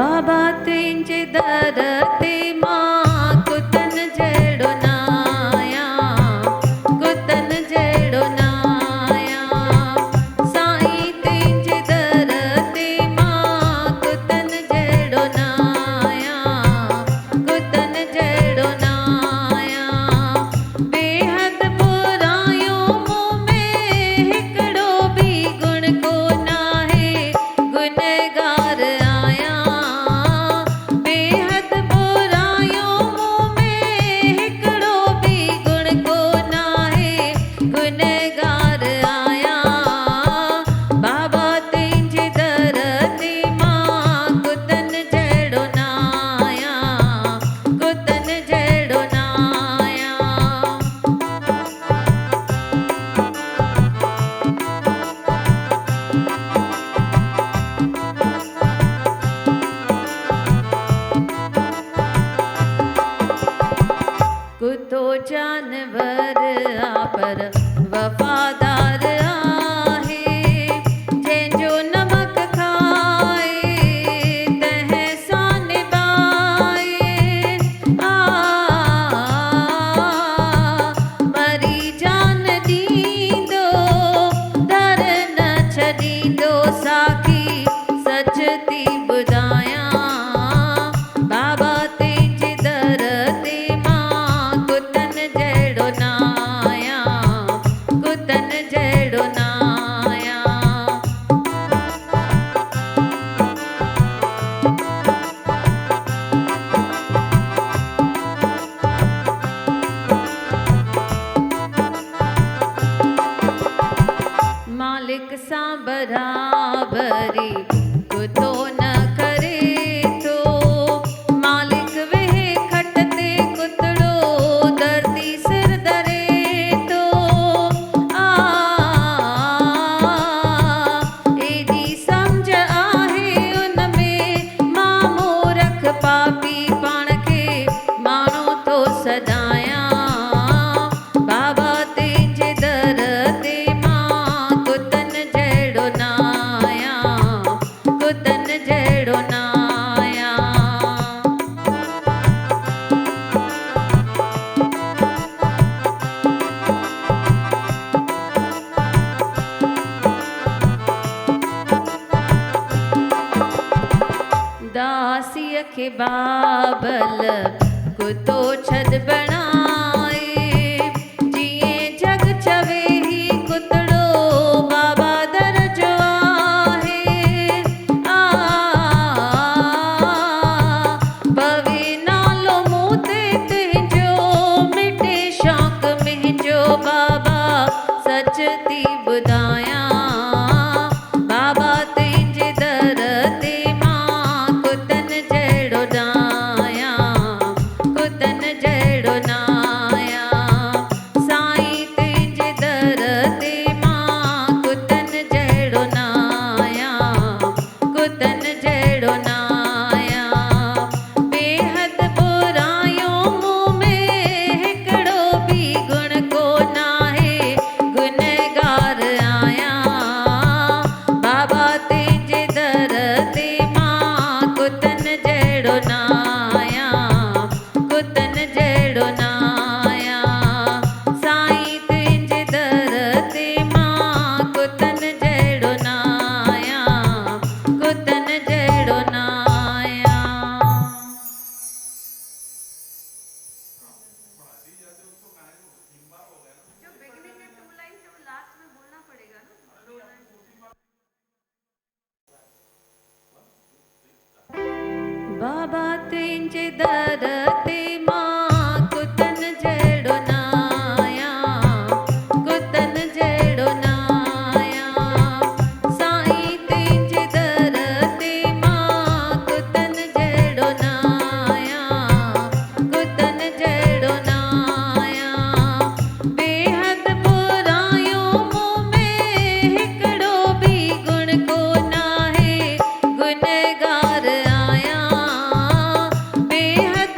बाबा तुंहिंजे दर ते मां कुतन जहिड़ो न आहियां, कुतन जहिड़ो न आहियां। साईं तुंहिंजे दर ते मां कुतन जहिड़ो न आहियां, कुतन जहिड़ो न आहियां। बेहद बुरायूं मूं में हिकिड़ो बि गुण कोन आहे, गुनहगार आहियां। बेहद बुरायूं मूं में हिकिड़ो बि गुण कोन आहे, गुनहगार आहियां। बाबा तुंहिंजे दर ते मां कुतन जहिड़ो न आहियां, कुतन जहिड़ो न आहियां। कुतो जानवर आ पर वफ़ादार आहे, जंहिंजो नमक खाए तंहिं सां निभाए। मरी जान ॾींदो दर न छॾींदो, साखी सच थी ॿुधायां। बाबा तुंहिंजे दर ते मां कुतन जहिड़ो न आहियां, कुतन जहिड़ो न आहियां। मालिक सां बराबरी कुतो न करे थो, मालिक वेहे खट ते कुतड़ो दर्दी सिर दरे थो। एॾी सम्झ आहे उन में, मां मूरख पापी पाण खे माण्हू थो सॾायां। बाबा तुंहिंजे दर ते मां कुतन जहिड़ो न आहियां, कुतन जहिड़ो न आहियां। दासीअ खे बाबल कुतो छॾ बणाए, जीअं जग चवे ही कुतड़ो बाबा दर जो आहे। भवे नालो मूं ते तुंहिंजो, मिटे शौक़ मुंहिंजो बाबा सच थी ॿुधायां। बाबा तुंहिंजे दर ते मां कुतन जहिड़ो न आहियां, कुतन जहिड़ो न आहियां। साईं तुंहिंजे दर ते मां कुतन जहिड़ो न आहियां, कुतन जहिड़ो न आहियां। बेहद बुरायूं मूं में हिकिड़ो बि गुण कोन आहे, गुनहगार आहियां। बाबा तुंहिंजे दर ते मां कुतन जहिड़ो न आहियां, कुतन जहिड़ो न आहियां। साईं तुंहिंजे दर ते मां कुतन जहिड़ो न आहियां, कुतन जहिड़ो न आहियां। जो बिगिनिंग है 2 लाइन से वो लास्ट में बोलना पड़ेगा ना, 2 लाइन। बाबा तुंहिंजे दर ते मां कुतन जहिड़ो न आहियां, कुतन जहिड़ो न आहियां। साईं तुंहिंजे दर ते मां कुतन जहिड़ो न आहियां, कुतन जहिड़ो न आहियां। बेहद बुरायूं मूं में हिकिड़ो बि गुण कोन आहे, गुनहगार आहियां। बेहद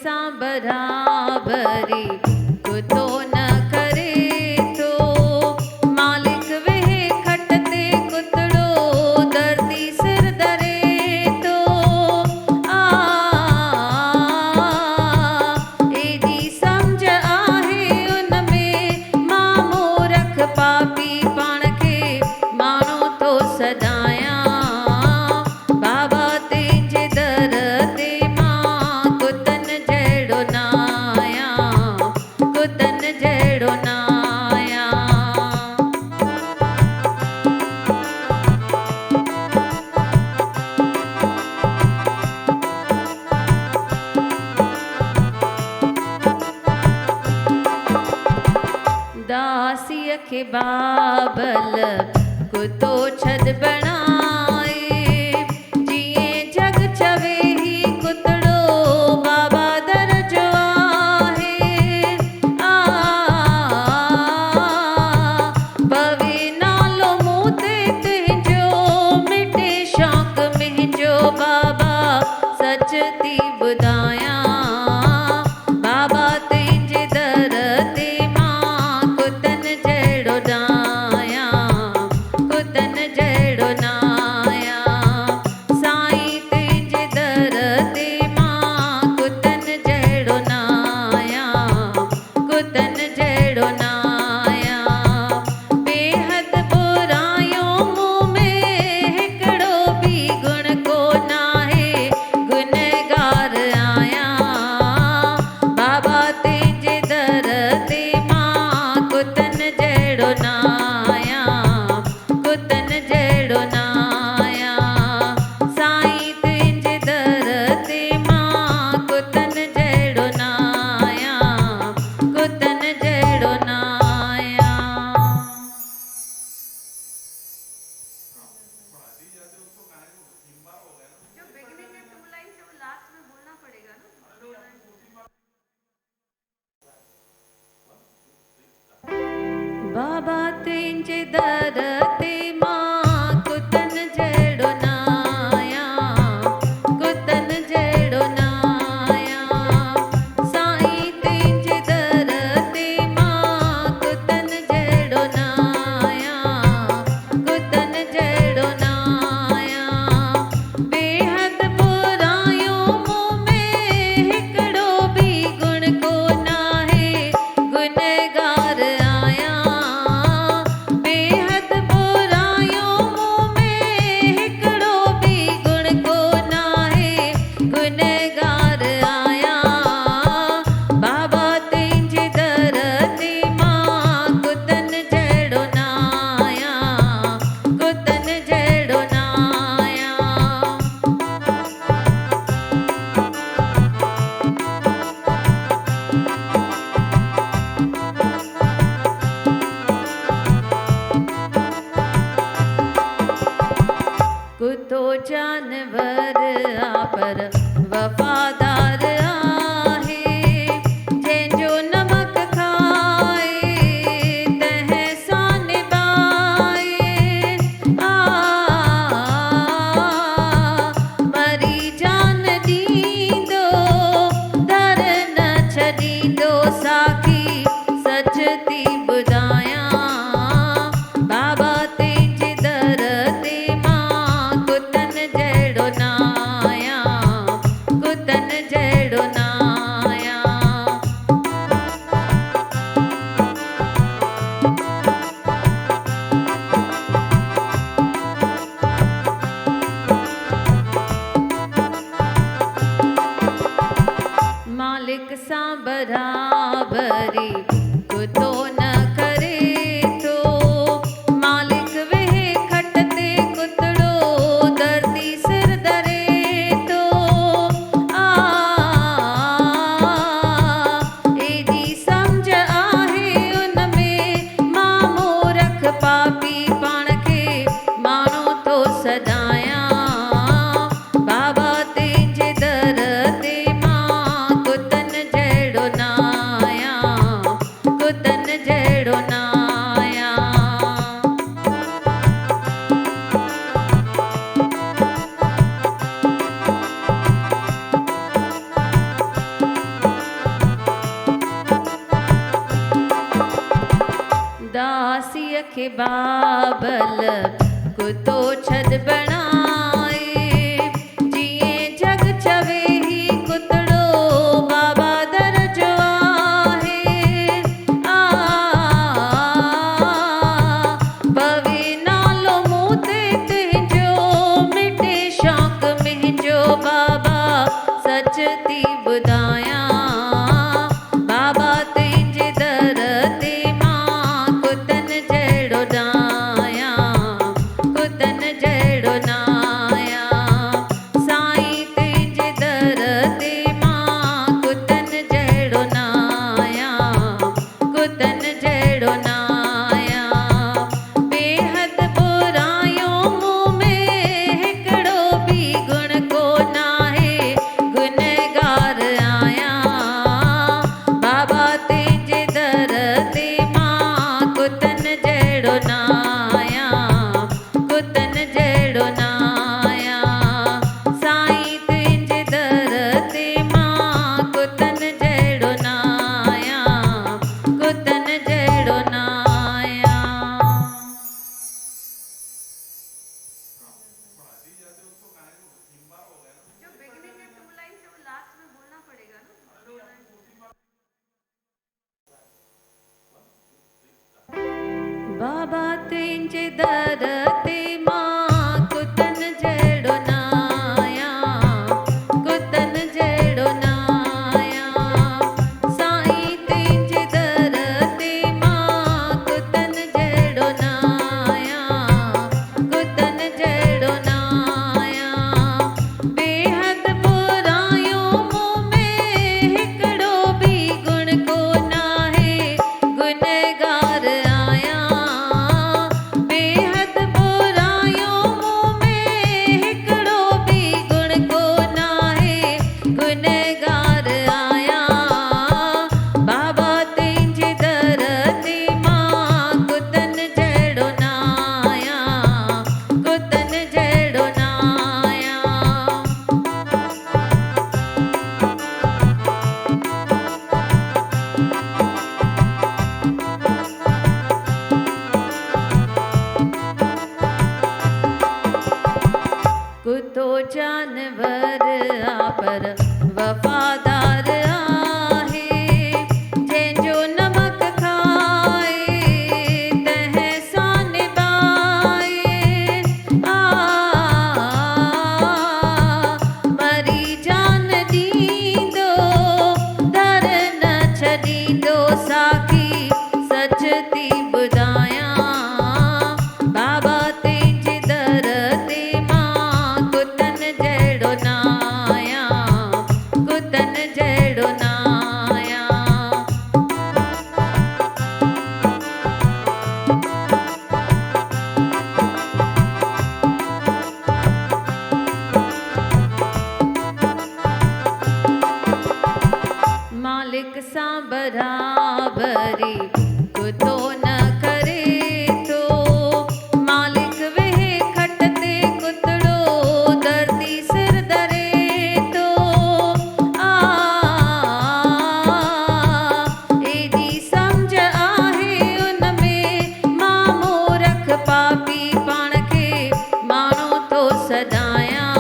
सां बराबरी कुतो न करे थो। मालिक वेहे खट ते कुतड़ो दर्दी सिर दरे थो। एॾी सम्झ आहे उन में मामो रख पापी पाण खे माण्हू थो सॾायां। बाबा तुंहिंजे दर ते मां कुतन जहिड़ो न आहियां, कुतन जहिड़ो न आहियां। दासीअ खे बाबल कुतो छॾ बणाए, जीअं जग चवे ही कुतड़ो बाबा दर जो आहे। पवे नालो मूं ते तुंहिंजो मिटे शौक़ मुंहिंजो बाबा सच थी ॿुधायां। बाबा तुंहिंजे दर ते मां कुतन जहिड़ो न आहियां, कुतन जहिड़ो न आहियां। साईं तुंहिंजे दर ते मां कुतन जहिड़ो न आहियां, कुतन जहिड़ो न आहियां। बेहद बुरायूं मूं में हिकिड़ो बि गुण कोन आहे, गुनहगार आहियां। बाबा तुंहिंजे दर ते मां कुतन जहिड़ो न आहियां, कुतन जहिड़ो न आहियां। साईं तुंहिंजे दर ते मां कुतन जहिड़ो न आहियां, कुतन जहिड़ो न आहियां। जो बिगिनिंग है 2 लाइन से वो लास्ट में बोलना पड़ेगा ना 2 लाइन। बाबा तुंहिंजे दर ते मां कुतन जहिड़ो न आहियां, कुतन जहिड़ो न आहियां। साईं तुंहिंजे दर ते मां कुतन जहिड़ो न आहियां, कुतन जहिड़ो न आहियां। बेहद बुरायूं मूं में हिकिड़ो बि गुण कोन आहे, गुनहगार आहियां। बेहद बुरायूं मूं में हिकिड़ो बि गुण कोन आहे, गुनहगार आहियां। बाबा तुंहिंजे दर ते मां कुतन जहिड़ो न आहियां, कुतन जहिड़ो न आहियां। कुतो जानवर आ पर वफ़ादार आहे, जंहिंजो नमक खाए तंहिं सां निभाए। मरी जान ॾींदो दर न छॾींदो, साखी सच थी ॿुधायां। बाबा तुंहिंजे दर ते मां कुतन जहिड़ो न आहियां, कुतन जहिड़ो न आहियां। मालिक सां बराबरी कुतो न करे थो। मालिक वेहे खट ते कुतड़ो दर्दी सिर दरे थो। एॾी सम्झ आहे उन में मामो रख पापी पाण खे माण्हू थो सॾायां। बाबा तुंहिंजे दर ते मां कुतन जहिड़ो न आहियां, कुतन जहिड़ो खे बाबल कुतो छद बणाए जिए जग चवे ही कुतड़ो बाबा दरजो आहे आ पवे नालो मूं ते तुंहिंजो मिटे शौक़ मुंहिंजो बाबा सच थी ॿुधायां बाबा तुंहिंजे दर ते मां कुतन जहिड़ो नायां कुतन जहिड़ो नायां साईं तुंहिंजे दर ते मां कुतन जहिड़ो नायां कुतन जहिड़ो नायां बेहद बुरायूं मूं में हिकिड़ो बि गुण कोन आहे गुनहगार आहियां बाबा तुंहिंजे दर ते मां कुतन जहिड़ो नायां कुतन जहिड़ो नायां साईं तुंहिंजे दर ते मां कुतन जहिड़ो नायां कुतन जहिड़ो नायां। जो बिगनिंग है 2 लाइन से वो लास्ट में बोलना पड़ेगा ना 2 लाइन। बाबा तुंहिंजे दर ते मां कुतन जहिड़ो नायां कुतन जहिड़ो नायां साईं तुंहिंजे दर ते मां कुतन जहिड़ो नायां कुतन जहिड़ो नायां बेहद बुरायूं मूं में हिकिड़ो बि गुण कोन आहे गुनहगार आहियां बेहद बुरायूं मूं में हिकिड़ो बि गुण कोन आहे गुनहगार आहियां बाबा तुंहिंजे दर ते मां कुतन जहिड़ो नायां कुतन जहिड़ो नायां। कुतो जानवर आ पर वफादार आहे जंहिंजो नमक खाए तंहिं सां निभाए आ मरी जान ॾींदो दर न छॾींदो साखी सच थी ॿुधायां बाबा तुंहिंजे दर ते मां कुतन जहिड़ो नायां कुतन जहिड़ो नायां। मालिक सां बराबरी कुतो न करे थो मालिक वेहे खट ते कुतड़ो दर्दी सिर दरे थो आ एॾी सम्झ आहे उन में मां मूरख पापी पाण खे माण्हू थो सॾायां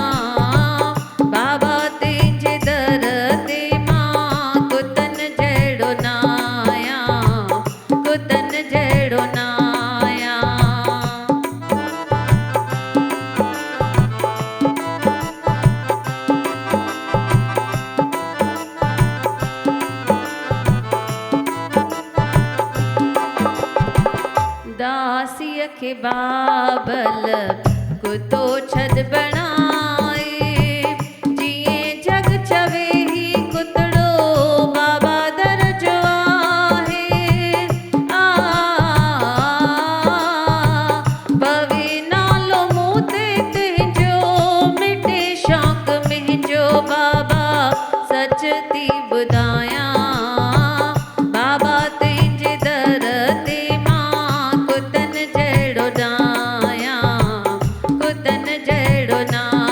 बाबा तुंहिंजे दर ते मां कुतन जहिड़ो नायां कुतन जहिड़ो नायां। दासीअ खे बाबल कुतो छद बणाए जिए जग चवे ही कुतड़ो बाबा दरजो आहे आ पवे नालो मूं ते तुंहिंजो मिटे शौक़ मुंहिंजो बाबा सच थी ॿुधायां बाबा तुंहिंजे दर ते मां कुतन जहिड़ो नायां कुतन जहिड़ो नायां।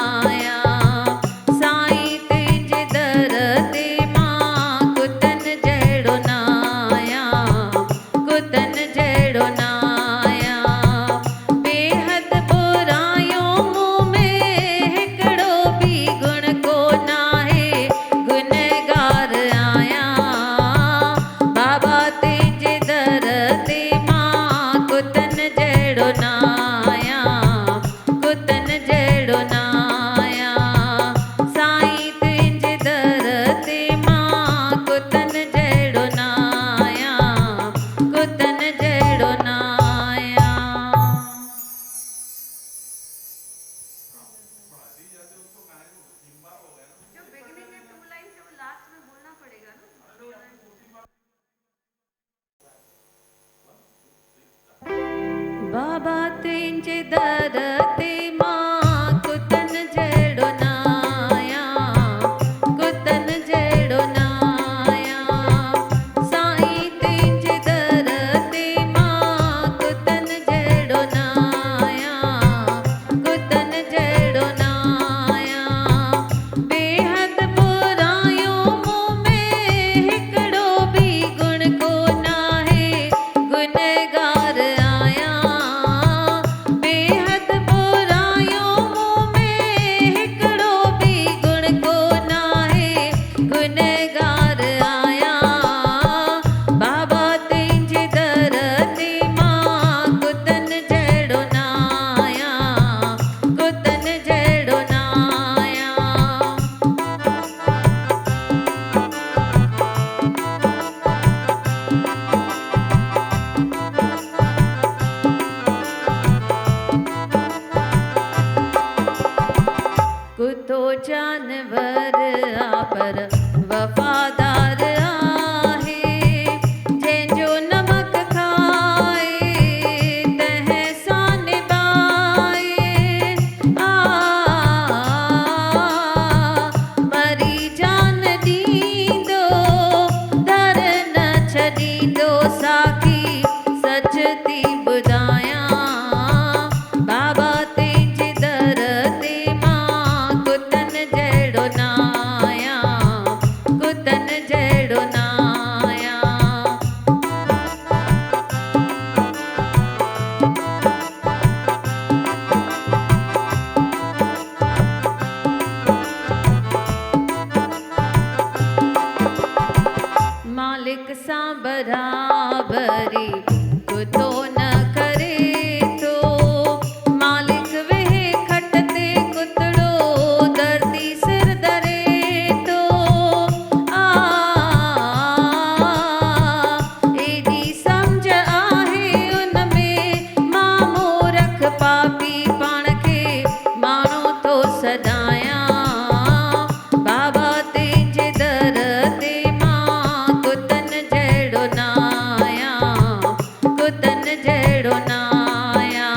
पर वफादार आहे। जंहिंजो नमक खाए तंहिंसां निभाए। मरी जान ॾींदो दर न छॾींदो। साखी सच थी ॿुधायां बाबा तुंहिंजे दर ते मां कुतन जहिड़ो न आहियां, कुतन जहिड़ो न आहियां। मालिक सां बराबरी कुतो न करे थो। मालिक वेहे खट ते कुतड़ो दर्दी सिर दरे थो। एॾी सम्झ आहे उन में मामो रख पापी पाण खे माण्हू थो सदायां। बाबा तुंहिंजे दर ते मां कुतन जहिड़ो न आहियां, कुतन जहिड़ो न आहियां।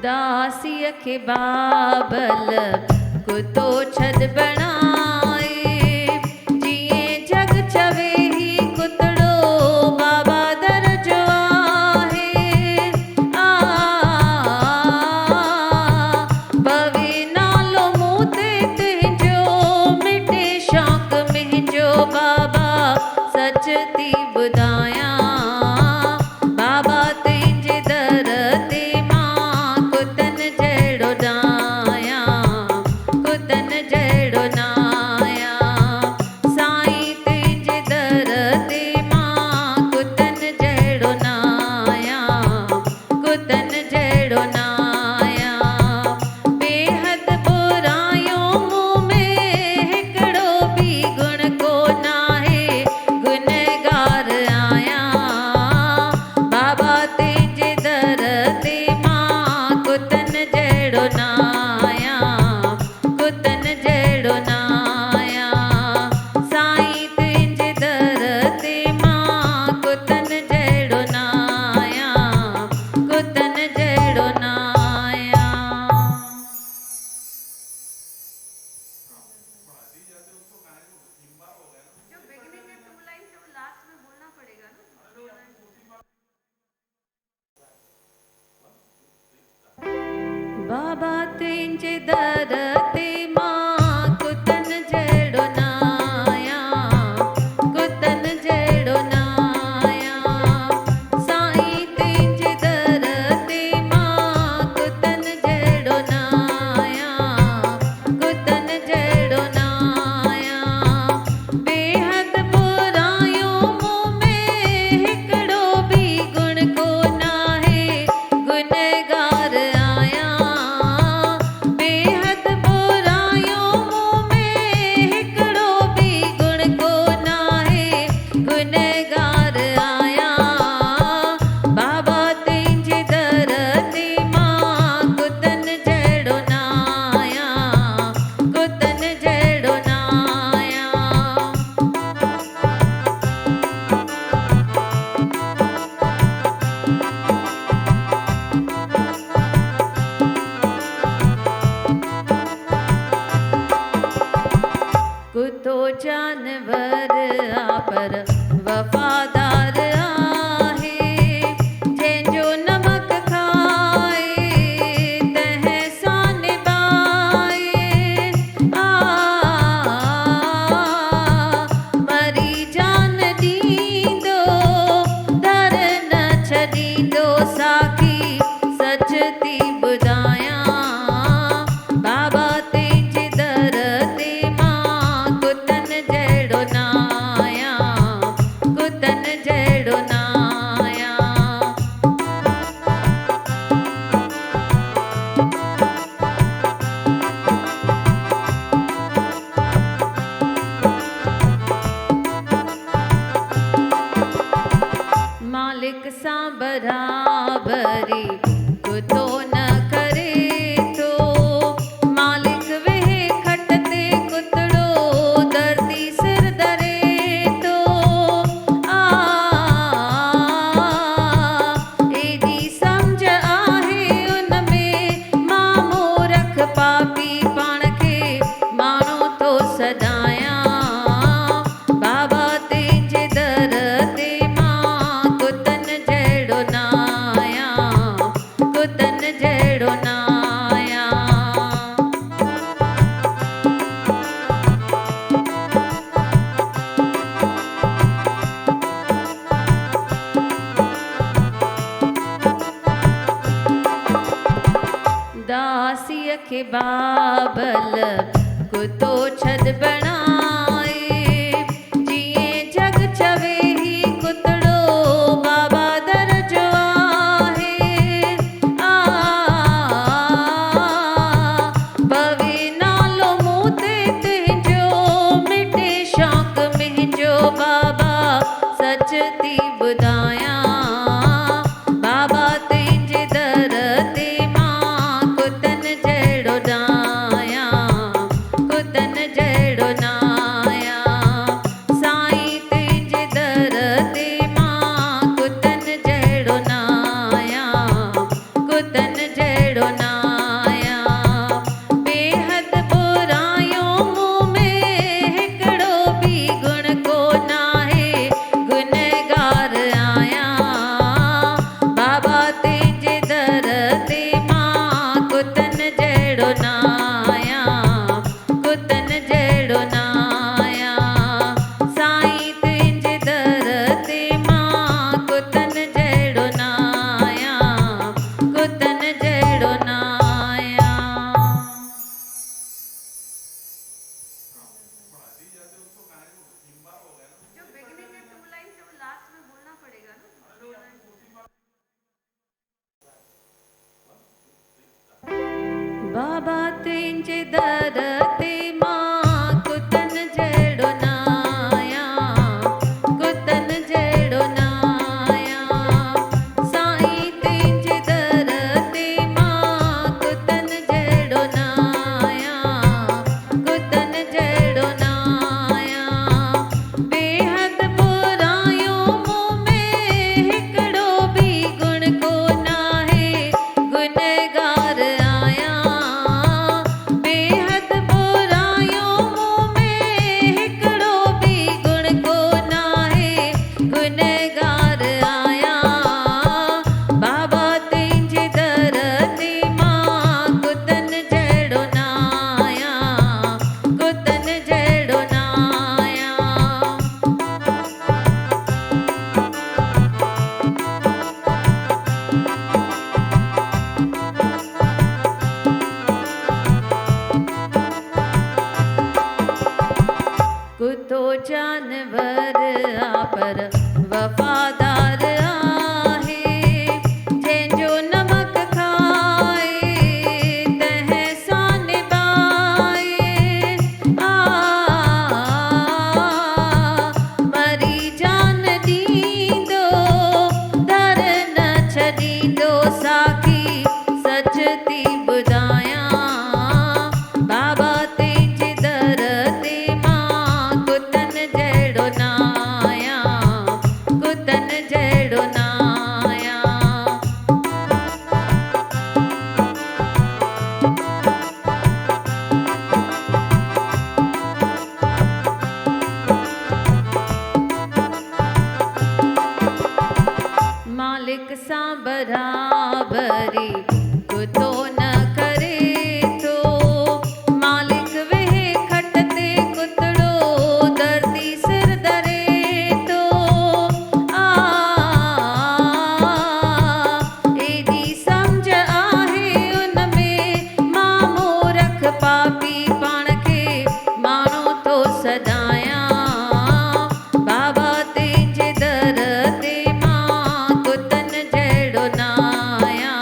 दासीअ खे बाबल कुतो छॾ बणाए। जीअं जग चवे ही कुतड़ो बाबा दर जो आहे। भवे नालो मूं ते तुंहिंजो मिटे शौक़ मुंहिंजो। बाबा सच थी ॿुधायां बाबा तुंहिंजे दर ते मां कुतन जहिड़ो न आहियां, कुतन जहिड़ो न आहियां। साईं तुंहिंजे दर ते मां कुतन जहिड़ो न आहियां, कुतन जहिड़ो न आहियां। बेहद बुरायूं मूं में हिकिड़ो बि गुण कोन आहे। गुनहगार आहियां बाबा तुंहिंजे दर ते मां कुतन जहिड़ो न आहियां, कुतन जहिड़ो न आहियां। साईं तुंहिंजे दर ते मां कुतन जहिड़ो न आहियां, कुतन जहिड़ो न आहियां। जो बिगिनिंग के 2 लाइन्स है वो लास्ट में बोलना पड़ेगा ना। 2 लाइन बाबा तुंहिंजे दर ते मां कुतन जहिड़ो न आहियां, कुतन जहिड़ो न आहियां। साईं तुंहिंजे दर ते मां कुतन जहिड़ो न आहियां, कुतन जहिड़ो न आहियां। बेहद बुरायूं मूं में हिकिड़ो बि गुण कोन आहे। गुनहगार आहियां बेहद बुरायूं मूं में हिकिड़ो बि गुण कोन आहे। गुनहगार आहियां बाबा तुंहिंजे दर ते मां कुतन जहिड़ो न आहियां, कुतन जहिड़ो न आहियां। कुतो जानवर आ पर वफादार आहे। जंहिंजो नमक खाए तंहिंसां निभाए। मरी जान ॾींदो दर न छॾींदो। साखी सच थी ॿुधायां बाबा तुंहिंजे दर ते मां कुतन जहिड़ो न आहियां, कुतन जहिड़ो न आहियां। मालिक सां बराबरी कुतो न करे तो मालिक वेहे खट ते कुतड़ो दर्दी सिर दरे तो आ एडी समझ आहे उन में मामो रख पापी पाण खे मानो तो सदाया बाबा तेजे दर ते मां कुतन जहिड़ो नाया कुतन जहिड़ो नाया दासीअ खे बाबल कुतो छॾ बणाए जीअं जग चवे ही कुतड़ो बाबा दर जो आहे आ भवे नालो मूं ते तुंहिंजो मिटे शौक़ मुंहिंजो बाबा सच थी ॿुधायां बाबा तुंहिंजे दर ते मां कुतन जहिड़ो नाया कुतन जहिड़ो नाया साईं तुंहिंजे दर ते मां कुतन जहिड़ो नाया कुतन जहिड़ो नाया बेहद बुरायूं मूं में हिकिड़ो बि गुण कोन आहे गुनहगार आहियां बाबा तुंहिंजे दर ते मां कुतन जहिड़ो नाया कुतन जहिड़ो नाया साईं तुंहिंजे दर ते मां कुतन जहिड़ो नाया कुतन जहिड़ो नाया जो बिगिनिंग है 2 लाइन से वो लास्ट में बोलना पड़ेगा ना 2 लाइन बाबा तुंहिंजे दर ते मां कुतन जहिड़ो नाया कुतन जहिड़ो नाया साईं तुंहिंजे दर ते मां कुतन जहिड़ो नाया कुतन जहिड़ो नाया बेहद बुरायूं मूं में हिकिड़ो बि गुण कोन आहे गुनहगार आहियां बेहद बुरायूं मूं में हिकिड़ो बि गुण कोन आहे गुनहगार आहियां बाबा तुंहिंजे दर ते मां कुतन जहिड़ो नाया कुतन जहिड़ो नाया कुतो जानवर आ पर वफादार आहे जंहिंजो नमक खाए तंहिं सां निभाए आ मरी जान ॾींदो दर न छॾींदो साखी सच थी ॿुधायां बाबा तुंहिंजे दर ते मां कुतन जहिड़ो नाया कुतन जहिड़ो नाया मालिक सां बराबरी कुतो न करे तो मालिक वेहे खट ते कुतड़ो दर्दी सिर दरे तो आ एडी समझ आहे उन में मामो रख पापी पाण खे मानो तो सदाया बाबा तुंहिंजे दर ते मां कुतन जहिड़ो नाया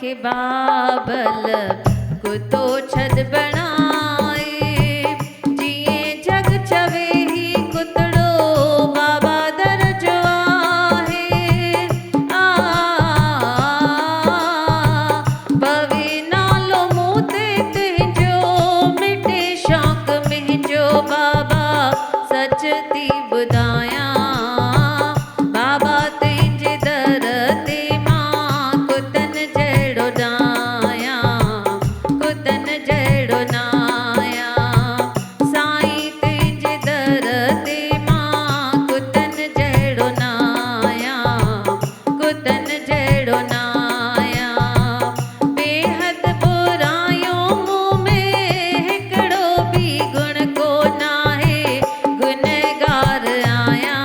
खे बाबल कुतो छद बणाए जिए जग चवे ही कुतड़ो बाबा दरजो आहे आ भवे नालो मूं ते तुंहिंजो मिटे शौक़ मुंहिंजो बाबा सच थी ॿुधायां बाबा तुंहिंजे दर ते मां कुतन जहिड़ो नायां कुतन जहिड़ो नायां साईं तुंहिंजे दर ते मां कुतन जहिड़ो नायां कुतन जहिड़ो नायां बेहद बुरायूं मूं में हिकिड़ो बि गुण कोन आहे गुनहगार आहियां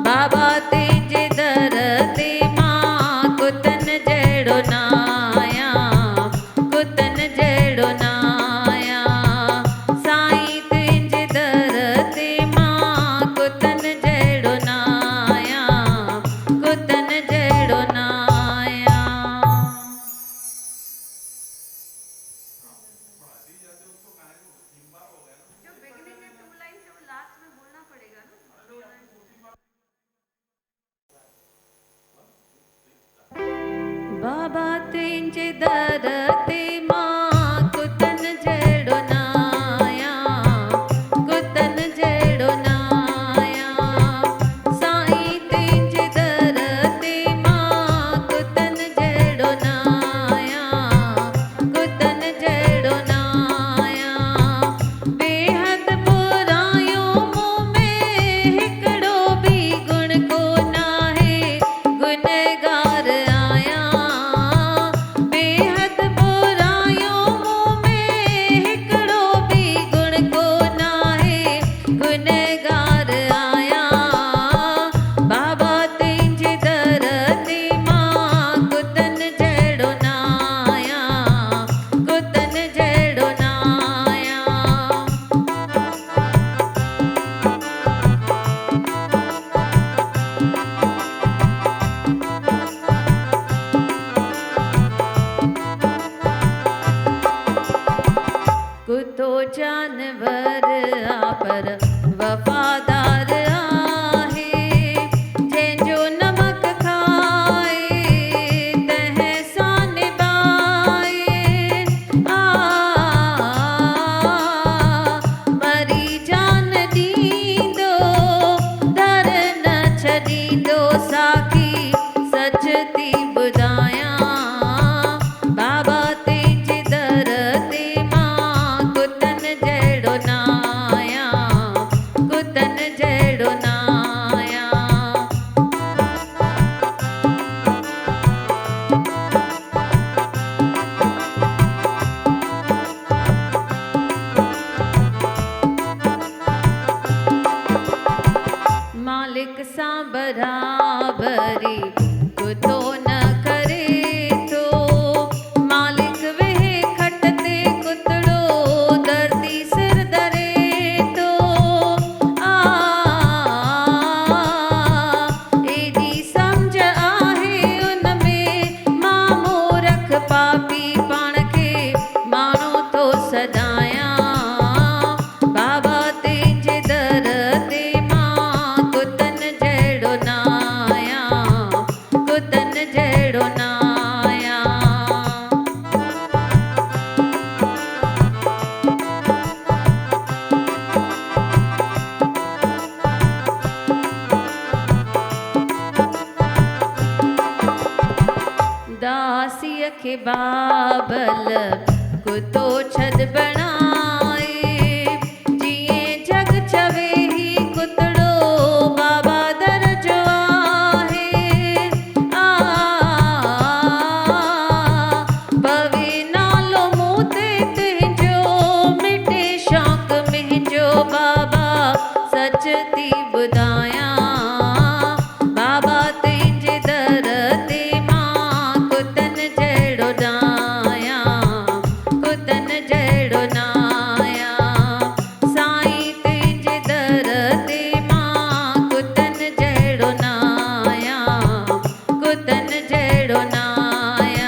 बाबा तुंहिंजे दर ते मां कुतन जहिड़ो नायां कुतन जहिड़ो नायां साईं तुंहिंजे दर ते मां कुतन जहिड़ो नायां कुतन जहिड़ो नायां जो बिगिनिंग है 2 लाइन से वो लास्ट में बोलना पड़ेगा ना 2 लाइन बाबा तुंहिंजे दर ते मां कुतन जहिड़ो नायां कुतन जहिड़ो नायां साईं तुंहिंजे दर ते मां कुतन जहिड़ो नायां कुतन जहिड़ो नायां बेहद बुरायूं मूं में हिकिड़ो बि गुण कोन आहे गुनहगार आहियां बेहद बुरायूं मूं में हिकिड़ो बि गुण कोन आहे गुनहगार आहियां बाबा तुंहिंजे दर ते मां कुतन जहिड़ो नायां कुतन जहिड़ो नायां कुतो जानवर आ पर वफादार आहे जंहिंजो नमक खाए तंहिं सां निभाए आ मरी जान ॾींदो दर न छॾींदो साखी सच थी ॿुधायां बाबा तुंहिंजे दर ते मां कुतन जहिड़ो नायां कुतन जहिड़ो नायां मालिक सां बराबरी कुतो न करे थो मालिक वेहे खट ते कुतड़ो दर्दी सिर दरे थो आ एॾी सम्झ आहे उन में मां मूरख पापी पाण खे माण्हू थो सॾायां बाबा तुंहिंजे दर ते मां कुतन जहिड़ो नायां कुतन जहिड़ो नायां दासीअ खे बाबल कुतो छद बणाए जिए जग चवे ही कुतड़ो बाबा दरजो आहे आ भवे नालो मूं ते तुंहिंजो मिटे शौक़ मुंहिंजो बाबा सच थी ॿुधायां बाबा तुंहिंजे दर ते मां कुतन जहिड़ो नायां कुतन जहिड़ो नायां साईं तुंहिंजे दर ते मां कुतन जहिड़ो नायां कुतन जहिड़ो नायां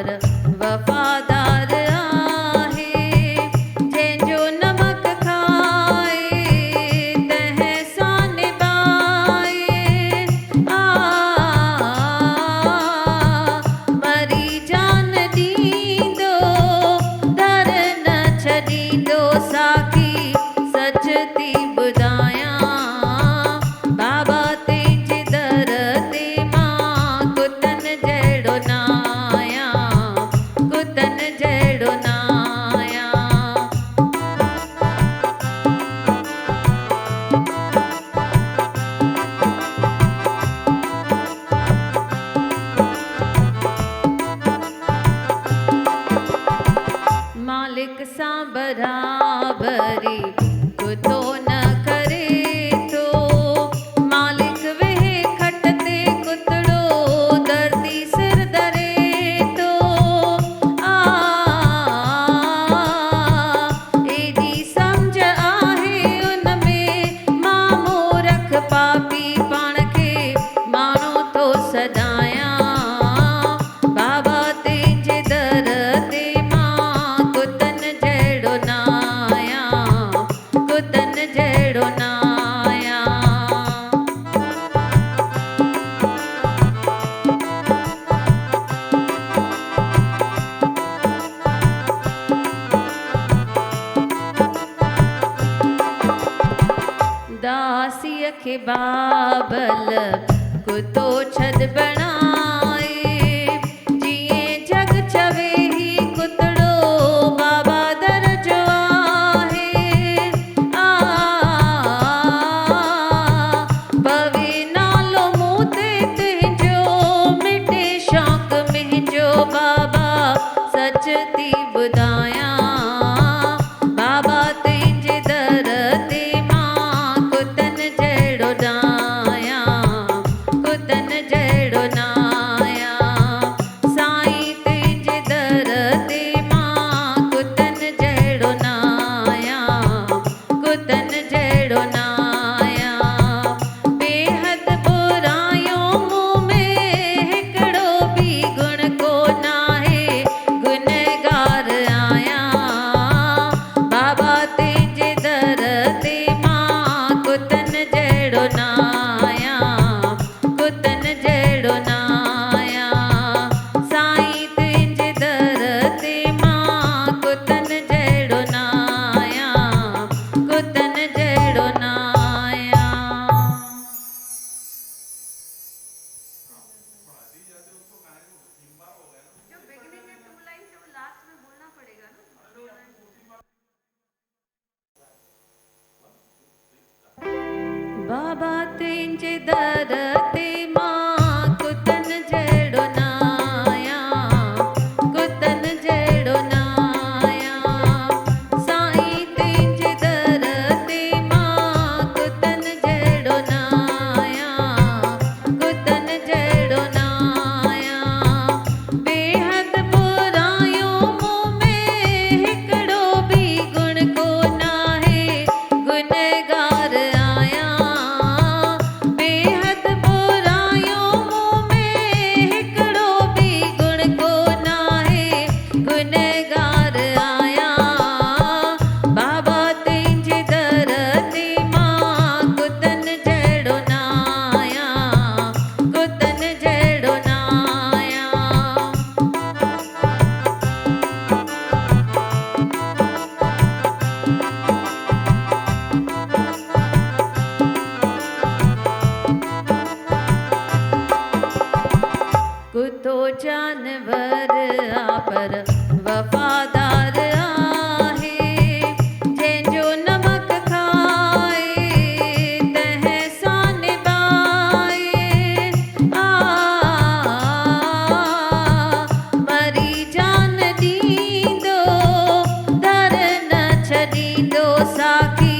पर वफादार आहे। जंहिंजो नमक खाए तंहिं सां निभाए मरी जान ॾींदो दर न छॾींदो साखी सच थी ॿुधायां बाबा तुंहिंजे दर ते मां कुतन जहिड़ो न आहियां कुतन जहिड़ो न आहियां। मालिक सां बराबरी कुतो न करे थो मालिक वेहे खट ते कुतड़ो दर्दी सिर दरे थो एॾी सम्झ आहे उन में मामो रख पापी पाण खे माण्हू थो सदायां बाबा तुंहिंजे दर ते मां कुतन जहिड़ो न आहियां कुतन जहिड़ो न आहियां। दासीअ खे बाबल कुतो छॾ बणाए जीअं जग चवे ही कुतड़ो बाबा दर जो आहे भवे नालो मूं ते तुंहिंजो मिटे शौक़ मुंहिंजो बाबा सच थी ॿुधायां बाबा तुंहिंजे दर ते मां कुतन जहिड़ो न आहियां कुतन जहिड़ो न आहियां। साईं तुंहिंजे दर ते मां कुतन जहिड़ो न आहियां कुतन जहिड़ो न आहियां। बेहद बुरायूं मूं में हिकिड़ो बि गुण कोन आहे गुनहगार आहियां बाबा तुंहिंजे दर ते मां कुतन जहिड़ो न आहियां कुतन जहिड़ो न आहियां। साईं तुंहिंजे दर ते मां कुतन जहिड़ो न आहियां कुतन जहिड़ो न आहियां। जो बिगनिंग है 2 लाइन से वो लास्ट में बोलना पड़ेगा ना 2 लाइन। बाबा तुंहिंजे दर ते मां कुतन जहिड़ो न आहियां कुतन जहिड़ो न आहियां। साईं तुंहिंजे दर ते मां कुतन जहिड़ो न आहियां कुतन जहिड़ो न आहियां। बेहद बुरायूं मूं में हिकिड़ो बि गुण कोन आहे गुनहगार आहियां बेहद बुरायूं मूं में हिकिड़ो बि गुण कोन आहे गुनहगार आहियां बाबा तुंहिंजे दर ते मां कुतन जहिड़ो न आहियां कुतन जहिड़ो न आहियां। कुतो जानवर आ पर वफादार आहे जंहिंजो नमक खाए तंहिं सां निभाए मरी जान ॾींदो दर न छॾींदो साखी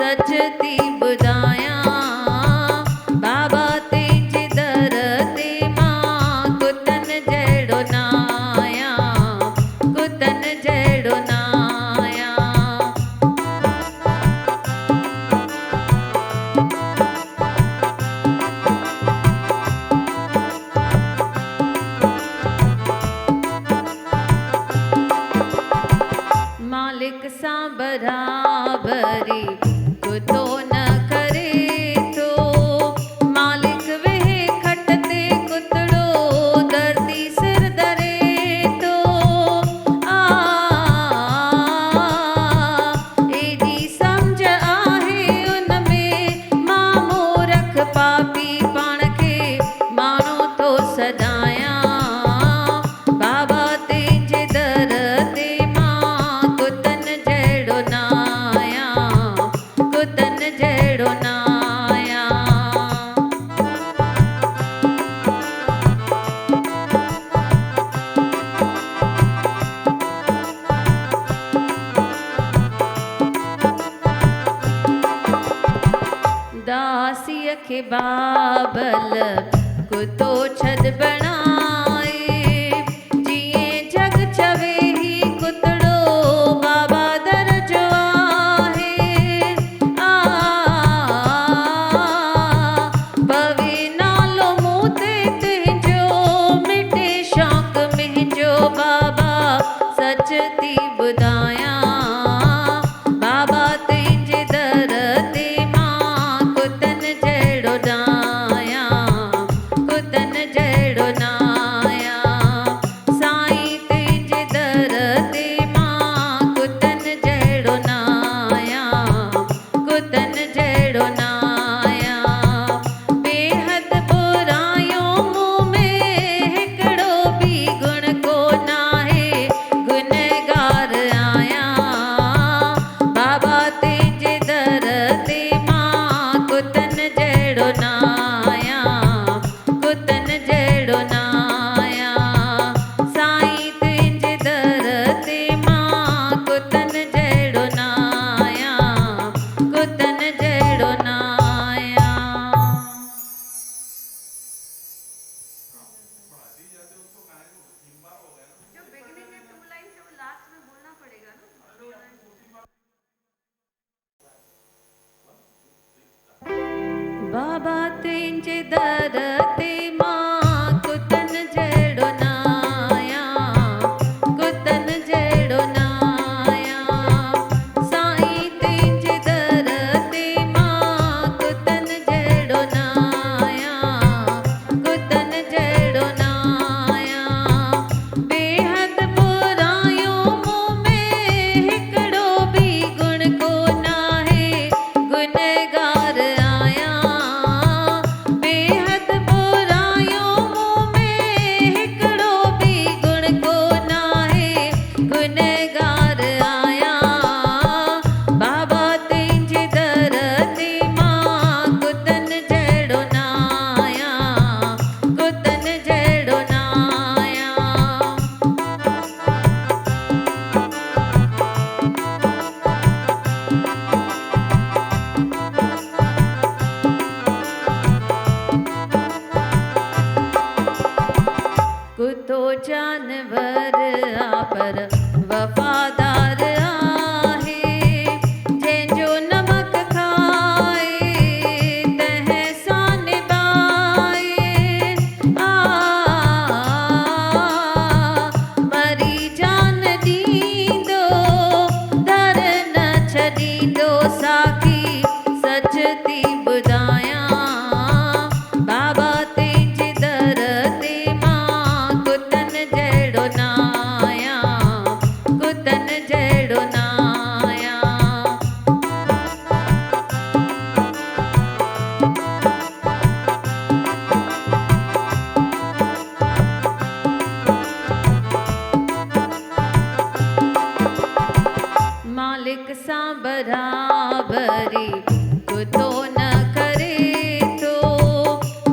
सच थी ॿुधायां बाबा तुंहिंजे दर ते मां कुतन जहिड़ो न आहियां कुतन सां बराबरी कुतो न करे थो मालिक वेहे खट ते कुतड़ो दर्दी सिर दरे थो एॾी सम्झ आहे उन में मां मूरख पापी पाण खे माण्हू थो सॾायां बाबा तुंहिंजे दर ते मां कुतन जहिड़ो न आहियां कुतन जहिड़ो न आहियां दासीअ खे बाबल कुतो छॾ बणाए जीअं जग चवे ही कुतड़ो बाबा दर जो आहे पवे नालो मूं ते तुंहिंजो मिटे शौक़ मुंहिंजो बाबा सच थी ॿुधायां बाबा तुंहिंजे दर ते मां कुतन जहिड़ो न आहियां कुतन जहिड़ो न आहियां साईं तुंहिंजे दर ते मां कुतन जहिड़ो न आहियां कुतन जहिड़ो न आहियां बेहद बुरायूं मूं में हिकिड़ो बि गुण कोन आहे गुनहगार आहियां बाबा तुंहिंजे दर ते मां कुतन जहिड़ो न आहियां कुतन जहिड़ो न आहियां साईं तुंहिंजे दर ते मां कुतन जहिड़ो न आहियां कुतन जहिड़ो न आहियां जो बिगनिंग है 2 लाइन से वो लास्ट में बोलना पड़ेगा ना 2 लाइन बाबा तुंहिंजे दर ते मां कुतन जहिड़ो न आहियां कुतन जहिड़ो न आहियां साईं तुंहिंजे दर ते मां कुतन जहिड़ो न आहियां कुतन जहिड़ो न आहियां बेहद बुरायूं मूं में हिकिड़ो बि गुण कोन आहे गुनहगार आहियां बेहद बुरायूं मूं में हिकिड़ो बि गुण कोन आहे गुनहगार आहियां बाबा तुंहिंजे दर ते मां कुतन जहिड़ो न आहियां कुतन जहिड़ो न आहियां कुतो जानवर आ पर वफ़ादार आहे जंहिंजो नमक खाए तंहिं सां निभाए मरी जान ॾींदो दर न छॾींदो साखी सच थी ॿुधायां बाबा तुंहिंजे दर ते मां कुतन जहिड़ो न आहियां कुतन जहिड़ो न आहियां मालिक सां बराबरी कुतो न करे थो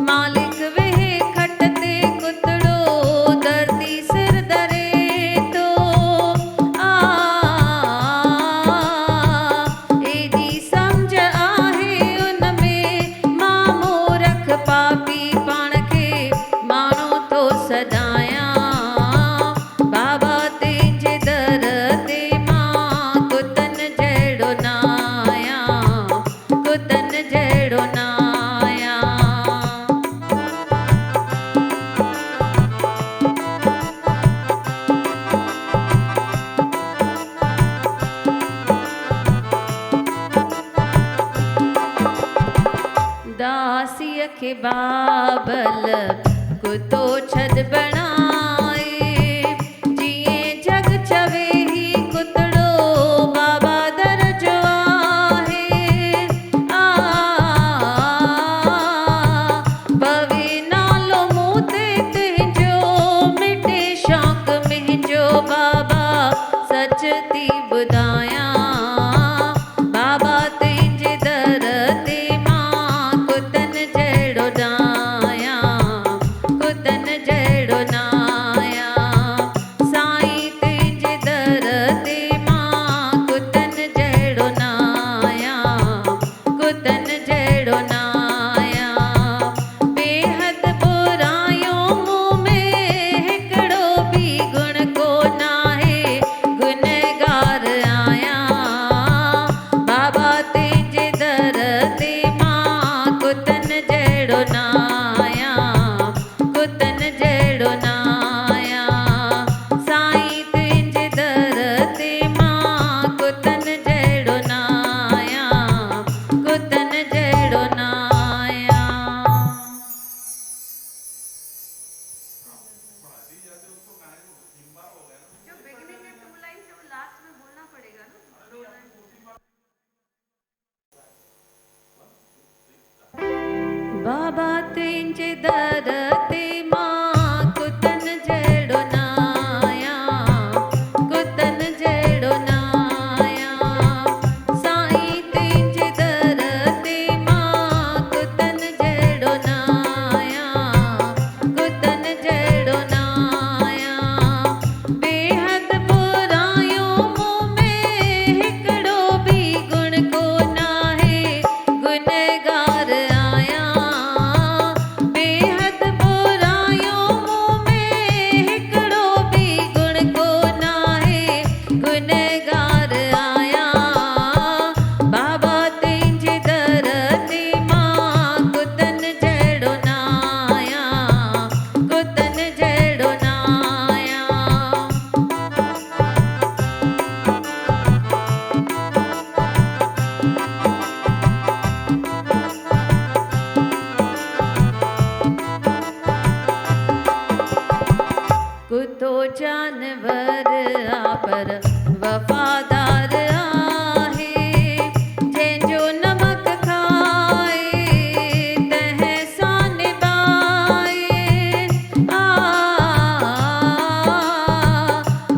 मालिक वेहे खट ते कुतड़ो दर्दी सिर दरे थो एॾी सम्झ आहे उन में मां मूरख पापी पाण खे माण्हू थो सॾायां बाबा तुंहिंजे दर ते मां कुतन जहिड़ो न आहियां बाबल कुतो छद बनाए जिए जग चवे ही कुतड़ो बाबा दरजो आहे आ भवे नालो मूते तुंहिंजो मिटे शौक़ मुंहिंजो बाबा सच थी ॿुधायां बाबा तुंहिंजे दर ते मां कुतन जहिड़ो नायां कुतन जहिड़ो नायां साईं तुंहिंजे दर ते मां कुतन जहिड़ो नायां कुतन जहिड़ो नायां बेहद बुरायूं मूं में हिकिड़ो बि गुण कोन आहे गुनहगार आहियां बाबा तुंहिंजे दर ते मां कुतन जहिड़ो नायां कुतन जहिड़ो नायां साईं तुंहिंजे दर ते मां कुतन जहिड़ो नायां कुतन जहिड़ो नायां जो बिगिनिंग है 2 लाइन से वो लास्ट में बोलना पड़ेगा ना 2 लाइन बाबा तुंहिंजे दर ते मां कुतन जहिड़ो नायां कुतन जहिड़ो नायां साईं तुंहिंजे दर ते मां कुतन जहिड़ो नायां कुतन जहिड़ो नायां बेहद बुरायूं मूं में हिकिड़ो बि गुण कोन आहे गुनहगार आहियां बेहद बुरायूं मूं में हिकिड़ो बि गुण कोन आहे गुनहगार आहियां बाबा तुंहिंजे दर ते मां कुतन जहिड़ो नायां कुतन जहिड़ो नायां कुतो जानवर आ पर वफादार आहे जंहिंजो नमक खाए तंहिं सां निभाए आ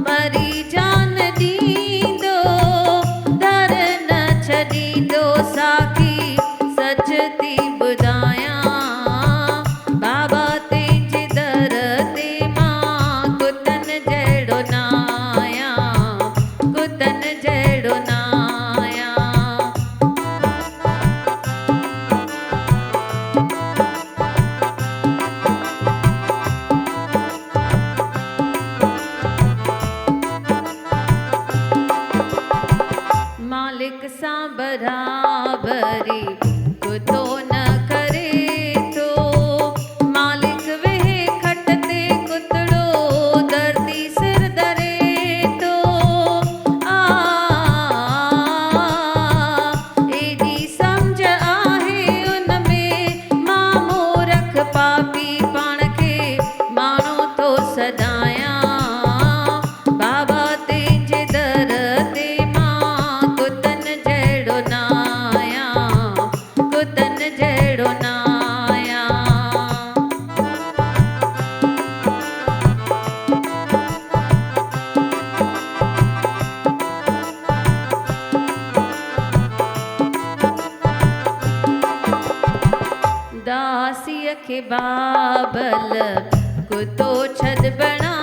मरी जान ॾींदो दर न छॾींदो साखी सच थी ॿुधायां बाबा तुंहिंजे दर ते मां कुतन जहिड़ो नायां कुतन जहिड़ो नायां मालिक सां बराबरी कुतो न करे थो मालिक वेहे खट ते कुतड़ो दर्दी सिर दरे थो आ एॾी सम्झ आहे उन में मां मूरख पापी पाण खे माण्हू थो सॾायां बाबा तुंहिंजे दर ते मां कुतन जहिड़ो नायां कुतन जहिड़ो नायां दासीअ खे बाबल कुतो छद बणा